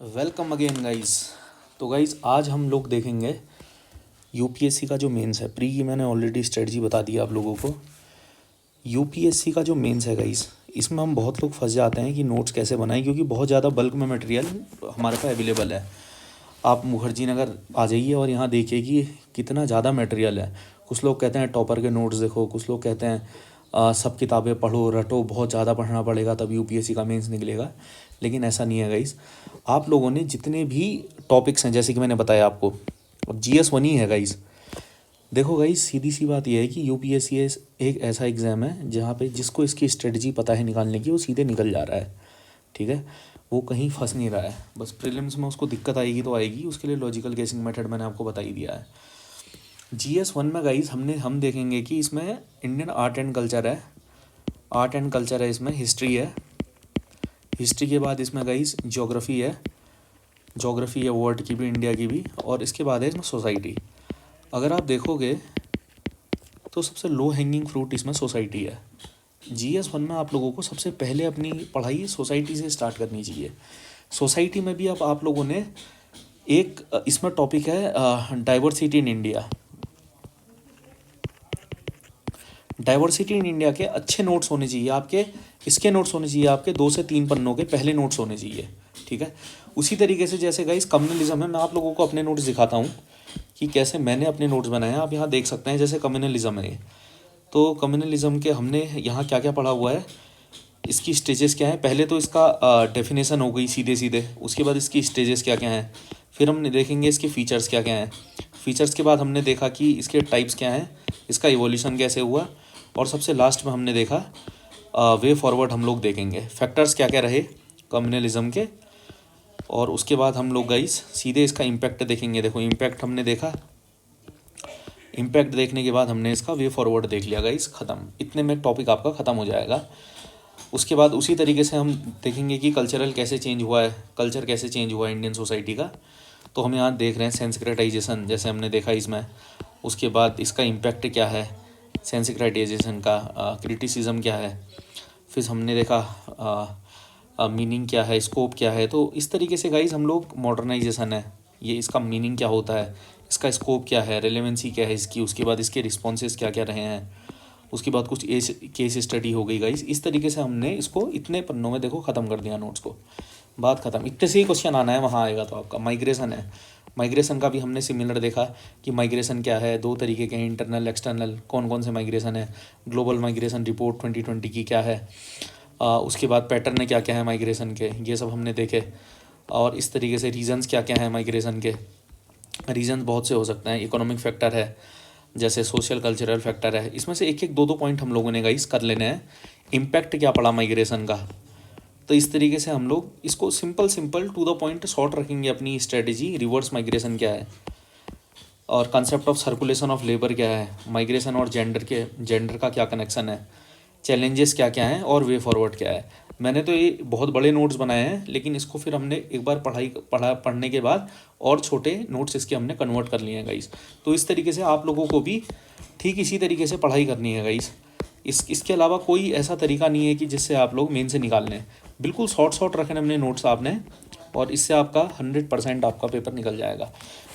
Welcome again guys. तो guys आज हम लोग देखेंगे यूपीएससी का जो मेंस है। प्री की मैंने ऑलरेडी स्ट्रेटजी बता दी आप लोगों को। यूपीएससी का जो मेंस है गाइस, इसमें हम बहुत लोग फंस जाते हैं कि नोट्स कैसे बनाएं, क्योंकि बहुत ज़्यादा बल्क में मटेरियल हमारे पास अवेलेबल है। आप मुखर्जी नगर आ जाइए और यहाँ देखिए कि कितना ज़्यादा मटेरियल है। कुछ लोग कहते हैं टॉपर के नोट्स देखो, कुछ लोग कहते हैं सब किताबें पढ़ो रटो, बहुत ज़्यादा पढ़ना पड़ेगा तब यूपीएससी का मेंस निकलेगा। लेकिन ऐसा नहीं है गाइस। आप लोगों ने जितने भी टॉपिक्स हैं, जैसे कि मैंने बताया आपको, अब जीएस वन ही है गाइस। देखो गाइस, सीधी सी बात यह है कि यूपीएससी एक ऐसा एग्ज़ाम है जहाँ पे जिसको इसकी स्ट्रेटजी पता है निकालने की, वो सीधे निकल जा रहा है। ठीक है, वो कहीं फंस नहीं रहा है। बस प्रीलिम्स में उसको दिक्कत आएगी तो आएगी, उसके लिए लॉजिकल गेसिंग मेथड मैंने आपको बता ही दिया है। जीएस वन में गाइस हम देखेंगे कि इसमें इंडियन आर्ट एंड कल्चर है। आर्ट एंड कल्चर है, इसमें हिस्ट्री है। हिस्ट्री के बाद इसमें गाइस ज्योग्राफी है। ज्योग्राफी है वर्ल्ड की भी, इंडिया की भी। और इसके बाद है इसमें सोसाइटी। अगर आप देखोगे तो सबसे लो हैंगिंग फ्रूट इसमें सोसाइटी है। जीएस वन में आप लोगों को सबसे पहले अपनी पढ़ाई सोसाइटी से स्टार्ट करनी चाहिए। सोसाइटी में भी अब आप लोगों ने एक इसमें टॉपिक है diversity in India. Diversity in India के अच्छे नोट्स होने चाहिए आपके। इसके नोट्स होने चाहिए आपके 2 से 3 पन्नों के पहले नोट्स होने चाहिए। ठीक है, उसी तरीके से जैसे गाइस कम्युनलिज्म है, मैं आप लोगों को अपने नोट्स दिखाता हूँ कि कैसे मैंने अपने नोट्स बनाए हैं। आप यहाँ देख सकते हैं, जैसे कम्युनलिज्म है ये। तो कम्युनलिज्म के हमने यहाँ क्या क्या पढ़ा हुआ है, इसकी स्टेजेस क्या हैं। पहले तो इसका डेफिनेशन हो गई सीधे सीधे, उसके बाद इसकी स्टेजेस क्या क्या हैं। फिर हमने देखेंगे इसके फीचर्स क्या क्या हैं। फीचर्स के बाद हमने देखा कि इसके टाइप्स क्या हैं, इसका इवोल्यूशन कैसे हुआ। और सबसे लास्ट में हमने देखा वे फॉरवर्ड हम लोग देखेंगे, फैक्टर्स क्या क्या रहे कम्युनलिज्म के। और उसके बाद हम लोग गाइस सीधे इसका इम्पैक्ट देखेंगे। देखो इम्पैक्ट हमने देखा, इम्पैक्ट देखने के बाद हमने इसका वे फॉरवर्ड देख लिया गाइस, ख़त्म। इतने में टॉपिक आपका ख़त्म हो जाएगा। उसके बाद उसी तरीके से हम देखेंगे कि कल्चरल कैसे चेंज हुआ है, कल्चर कैसे चेंज हुआ है इंडियन सोसाइटी का। तो हम यहाँ देख रहे हैं सेंसिक्रेटाइजेशन, जैसे हमने देखा इसमें। उसके बाद इसका इम्पैक्ट क्या है सेंसिक्रेटाइजेशन का, क्रिटिसिज्म क्या है। फिर हमने देखा मीनिंग क्या है, स्कोप क्या है। तो इस तरीके से गाइज हम लोग मॉडर्नाइजेशन है, ये इसका मीनिंग क्या होता है, इसका स्कोप क्या है, रेलेवेंसी क्या है इसकी। उसके बाद इसके रिस्पॉन्सेज क्या क्या रहे हैं। उसके बाद कुछ केस स्टडी हो गई गाइस। इस तरीके से हमने इसको इतने पन्नों में देखो ख़त्म कर दिया नोट्स को, बात ख़त्म। इतने से ही क्वेश्चन आना है, वहाँ आएगा। तो आपका माइग्रेशन है, माइग्रेशन का भी हमने सिमिलर देखा कि माइग्रेशन क्या है, 2 तरीके के हैं, इंटरनल एक्सटर्नल। कौन कौन से माइग्रेशन है, ग्लोबल माइग्रेशन रिपोर्ट 2020 की क्या है। उसके बाद पैटर्न क्या क्या है माइग्रेशन के, ये सब हमने देखे। और इस तरीके से रीजन्स क्या क्या हैं माइग्रेशन के। रीजन्स बहुत से हो सकते हैं, इकोनॉमिक फैक्टर है, जैसे सोशल कल्चरल फैक्टर है। इसमें से एक एक दो दो पॉइंट हम लोगों ने गाइस कर लेने हैं। इम्पैक्ट क्या पड़ा माइग्रेशन का। तो इस तरीके से हम लोग इसको simple simple to the point short रखेंगे अपनी स्ट्रेटेजी। रिवर्स माइग्रेशन क्या है, और concept of circulation of labour क्या है, माइग्रेशन और जेंडर का क्या कनेक्शन है, चैलेंजेस क्या क्या हैं, और वे फॉरवर्ड क्या है। मैंने तो ये बहुत बड़े नोट्स बनाए हैं, लेकिन इसको फिर हमने एक बार पढ़ने के बाद और छोटे नोट्स इसके हमने कन्वर्ट कर लिए हैं गाइस। तो इस तरीके से आप लोगों को भी ठीक इसी तरीके से पढ़ाई करनी है गाइस। इसके अलावा कोई ऐसा तरीका नहीं है कि जिससे आप लोग मेन से निकाल लें। बिल्कुल शॉर्ट शॉर्ट रखने अपने नोट्स आपने, और इससे आपका 100% आपका पेपर निकल जाएगा।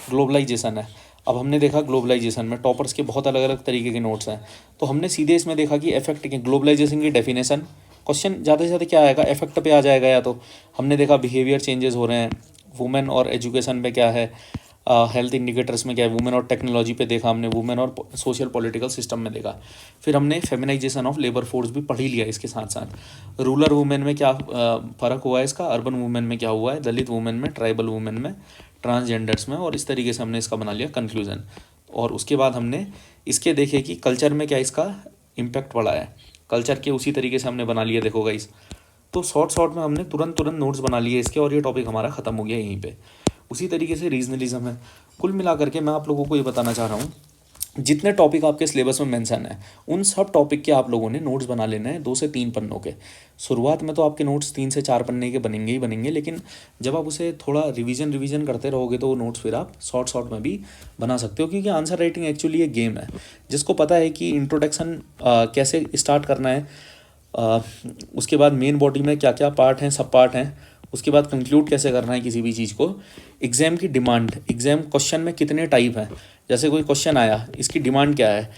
ग्लोबलाइजेशन है, अब हमने देखा ग्लोबलाइजेशन में टॉपर्स के बहुत अलग अलग तरीके के नोट्स हैं। तो हमने सीधे इसमें देखा कि इफेक्ट के ग्लोबलाइजेशन की डेफिनेशन। क्वेश्चन ज़्यादा से ज़्यादा क्या आएगा, इफेक्ट पे आ जाएगा। या तो हमने देखा बिहेवियर चेंजेस हो रहे हैं, वुमेन और एजुकेशन में क्या है, हेल्थ इंडिकेटर्स में क्या है, वुमेन और टेक्नोलॉजी पे देखा हमने, वुमेन और सोशल पॉलिटिकल सिस्टम में देखा। फिर हमने फेमिनाइजेशन ऑफ लेबर फोर्स भी पढ़ ही लिया इसके साथ साथ। रूरल वुमेन में क्या फ़र्क हुआ है इसका, अर्बन वुमेन में क्या हुआ है, दलित वुमेन में, ट्राइबल वुमेन में, ट्रांसजेंडर्स में। और इस तरीके से हमने इसका बना लिया कंक्लूजन। और उसके बाद हमने इसके देखे कि कल्चर में क्या इसका इम्पैक्ट पड़ा है, कल्चर के उसी तरीके से हमने बना लिया। देखो गाइस, तो शॉर्ट शॉर्ट में हमने तुरंत तुरंत नोट्स बना लिए इसके, और ये टॉपिक हमारा ख़त्म हो गया यहीं पे। उसी तरीके से रीजनलिज्म है। कुल मिलाकर के मैं आप लोगों को ये बताना चाह रहा हूँ, जितने टॉपिक आपके सिलेबस में मेंशन है उन सब टॉपिक के आप लोगों ने नोट्स बना लेना है 2 से 3 पन्नों के। शुरुआत में तो आपके नोट्स 3 से 4 पन्ने के बनेंगे ही बनेंगे, लेकिन जब आप उसे थोड़ा रिवीजन करते रहोगे तो वो नोट्स फिर आप शॉर्ट शॉर्ट में भी बना सकते हो। क्योंकि आंसर राइटिंग एक्चुअली एक गेम है। जिसको पता है कि इंट्रोडक्शन कैसे स्टार्ट करना है, उसके बाद मेन बॉडी में क्या क्या पार्ट हैं, सब पार्ट हैं, उसके बाद कंक्लूड कैसे करना है किसी भी चीज़ को, एग्ज़ाम की डिमांड, एग्ज़ाम क्वेश्चन में कितने टाइप हैं, जैसे कोई क्वेश्चन आया, इसकी डिमांड क्या है,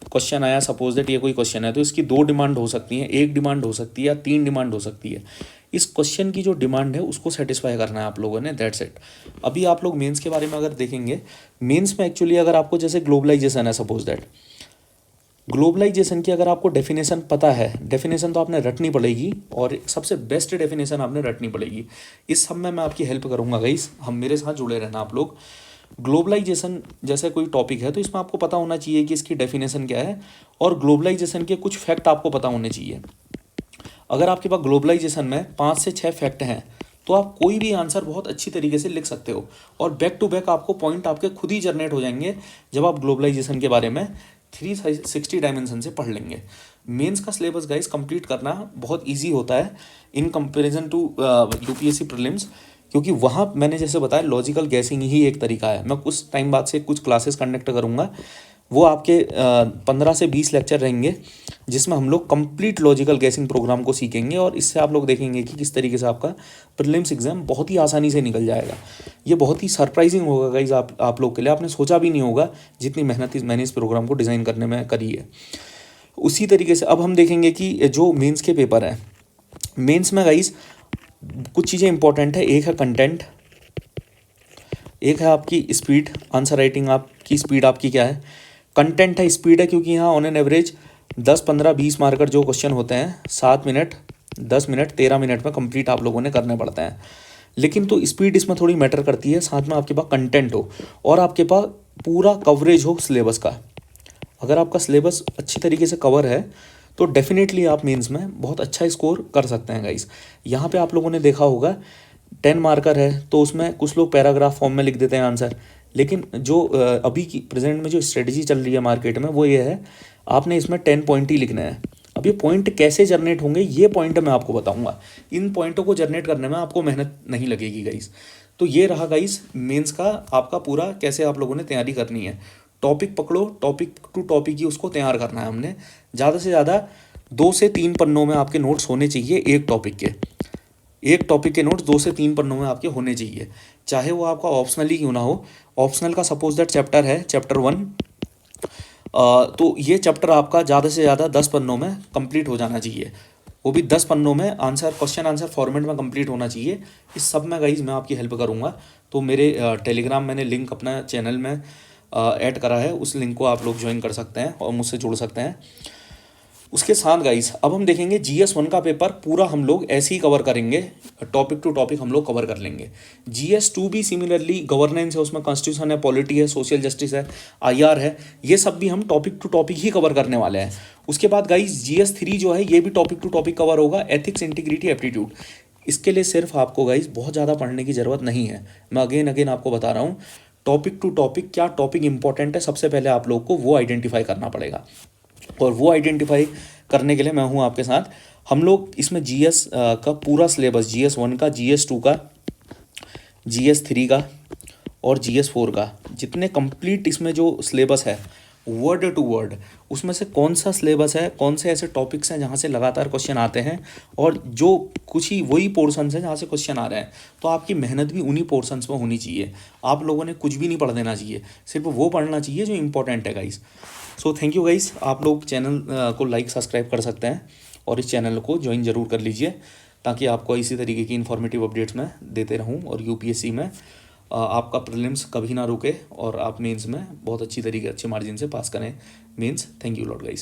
क्वेश्चन आया सपोज दैट ये कोई क्वेश्चन है, तो इसकी 2 डिमांड हो सकती हैं, 1 डिमांड हो सकती है या 3 डिमांड हो सकती है। इस क्वेश्चन की जो डिमांड है उसको सेटिस्फाई करना है आप लोगों ने, दैट्स इट। अभी आप लोग मेंस के बारे में अगर देखेंगे, मेंस में एक्चुअली अगर आपको जैसे ग्लोबलाइजेशन है, सपोज दैट ग्लोबलाइजेशन की अगर आपको डेफिनेशन पता है, डेफिनेशन तो आपने रटनी पड़ेगी और सबसे बेस्ट डेफिनेशन आपने रटनी पड़ेगी। इस सब में मैं आपकी हेल्प करूंगा गाइस, हम मेरे साथ जुड़े रहना आप लोग। ग्लोबलाइजेशन जैसे कोई टॉपिक है तो इसमें आपको पता होना चाहिए कि इसकी डेफिनेशन क्या है और ग्लोबलाइजेशन के कुछ फैक्ट आपको पता होने चाहिए। अगर आपके पास ग्लोबलाइजेशन में 5 से 6 फैक्ट हैं तो आप कोई भी आंसर बहुत अच्छी तरीके से लिख सकते हो और बैक टू बैक आपको पॉइंट आपके खुद ही जनरेट हो जाएंगे जब आप ग्लोबलाइजेशन के बारे में 360 डायमेंशन से पढ़ लेंगे। मेंस का सिलेबस गाइस कंप्लीट करना बहुत इजी होता है in comparison to UPSC prelims, क्योंकि वहाँ मैंने जैसे बताया लॉजिकल गैसिंग ही एक तरीका है। मैं कुछ टाइम बाद से कुछ क्लासेस कंडक्ट करूँगा, वो आपके 15 से 20 लेक्चर रहेंगे जिसमें हम लोग कंप्लीट लॉजिकल गैसिंग प्रोग्राम को सीखेंगे और इससे आप लोग देखेंगे कि किस तरीके से आपका प्रीलिम्स एग्जाम बहुत ही आसानी से निकल जाएगा। ये बहुत ही सरप्राइजिंग होगा गाइज आप लोग के लिए, आपने सोचा भी नहीं होगा जितनी मेहनत मैंने इस प्रोग्राम को डिज़ाइन करने में करी है। उसी तरीके से अब हम देखेंगे कि जो मेंस के पेपर हैं, मेंस में गाइज कुछ चीज़ें इंपॉर्टेंट है। एक है कंटेंट, एक है आपकी स्पीड, आंसर राइटिंग आपकी स्पीड आपकी क्या है। कंटेंट है, स्पीड है, क्योंकि यहाँ ऑन एन एवरेज 10, 15, 20 मार्कर जो क्वेश्चन होते हैं 7 मिनट, 10 मिनट, 13 मिनट में कंप्लीट आप लोगों ने करने पड़ते हैं। लेकिन तो स्पीड इसमें थोड़ी मैटर करती है, साथ में आपके पास कंटेंट हो और आपके पास पूरा कवरेज हो सिलेबस का। अगर आपका सिलेबस अच्छी तरीके से कवर है तो डेफिनेटली आप मेंस में बहुत अच्छा स्कोर कर सकते हैं गाइस। यहाँ पे आप लोगों ने देखा होगा 10 मार्कर है तो उसमें कुछ लोग पैराग्राफ फॉर्म में लिख देते हैं आंसर, लेकिन जो अभी की प्रेजेंट में जो स्ट्रेटजी चल रही है मार्केट में वो ये है, आपने इसमें 10 पॉइंट ही लिखना है। अब ये पॉइंट कैसे जनरेट होंगे ये पॉइंट मैं आपको बताऊंगा, इन पॉइंटों को जनरेट करने में आपको मेहनत नहीं लगेगी गाइस। तो ये रहा गाइस मेंस का आपका पूरा कैसे आप लोगों ने तैयारी करनी है। टॉपिक पकड़ो, टॉपिक टू टॉपिक ही उसको तैयार करना है हमने। ज़्यादा से ज़्यादा 2 से 3 पन्नों में आपके नोट्स होने चाहिए एक टॉपिक के नोट्स 2 से 3 पन्नों में आपके होने चाहिए, चाहे वो आपका ऑप्शनल ही क्यों ना हो। ऑप्शनल का सपोज दैट चैप्टर है चैप्टर 1, तो ये चैप्टर आपका ज़्यादा से ज़्यादा 10 पन्नों में कंप्लीट हो जाना चाहिए, वो भी 10 पन्नों में आंसर क्वेश्चन आंसर फॉर्मेट में कंप्लीट होना चाहिए। इस सब में गाइज मैं आपकी हेल्प करूँगा। तो मेरे टेलीग्राम मैंने लिंक अपना चैनल में ऐड करा है, उस लिंक को आप लोग ज्वाइन कर सकते हैं और मुझसे जुड़ सकते हैं। उसके साथ गाइस अब हम देखेंगे GS1 का पेपर पूरा हम लोग ऐसे ही कवर करेंगे, टॉपिक टू टॉपिक हम लोग कवर कर लेंगे। GS2 भी सिमिलरली गवर्नेंस है, उसमें कॉन्स्टिट्यूशन है, पॉलिटी है, सोशल जस्टिस है, IR है, ये सब भी हम टॉपिक टू टॉपिक ही कवर करने वाले हैं। उसके बाद गाइस GS3 जो है ये भी टॉपिक टू टॉपिक कवर होगा, एथिक्स, इंटीग्रिटी, एप्टीट्यूड। इसके लिए सिर्फ आपको गाइस बहुत ज़्यादा पढ़ने की ज़रूरत नहीं है, मैं अगेन आपको बता रहा हूँ टॉपिक टू टॉपिक क्या टॉपिक इंपॉर्टेंट है, सबसे पहले आप लोग को वो आइडेंटिफाई करना पड़ेगा। और वो आइडेंटिफाई करने के लिए मैं हूँ आपके साथ। हम लोग इसमें GS का पूरा सिलेबस, GS1 का, GS2 का, GS3 का और GS4 का जितने कंप्लीट इसमें जो सिलेबस है वर्ड टू वर्ड, उसमें से कौन सा सिलेबस है, कौन से ऐसे टॉपिक्स हैं जहाँ से लगातार क्वेश्चन आते हैं और जो कुछ ही वही पोर्शंस हैं जहाँ से क्वेश्चन आ रहे हैं, तो आपकी मेहनत भी उन्हीं पोर्शंस में होनी चाहिए। आप लोगों ने कुछ भी नहीं पढ़ देना चाहिए, सिर्फ वो पढ़ना चाहिए जो इंपॉर्टेंट है guys. So thank you guys, आप लोग चैनल को लाइक सब्सक्राइब कर सकते हैं और इस चैनल को ज्वाइन ज़रूर कर लीजिए ताकि आपको इसी तरीके की इन्फॉर्मेटिव अपडेट्स मैं देते रहूं और यूपीएससी में आपका प्रीलिम्स कभी ना रुके और आप मेंस में बहुत अच्छी तरीके अच्छे मार्जिन से पास करें mains. Thank you lot guys.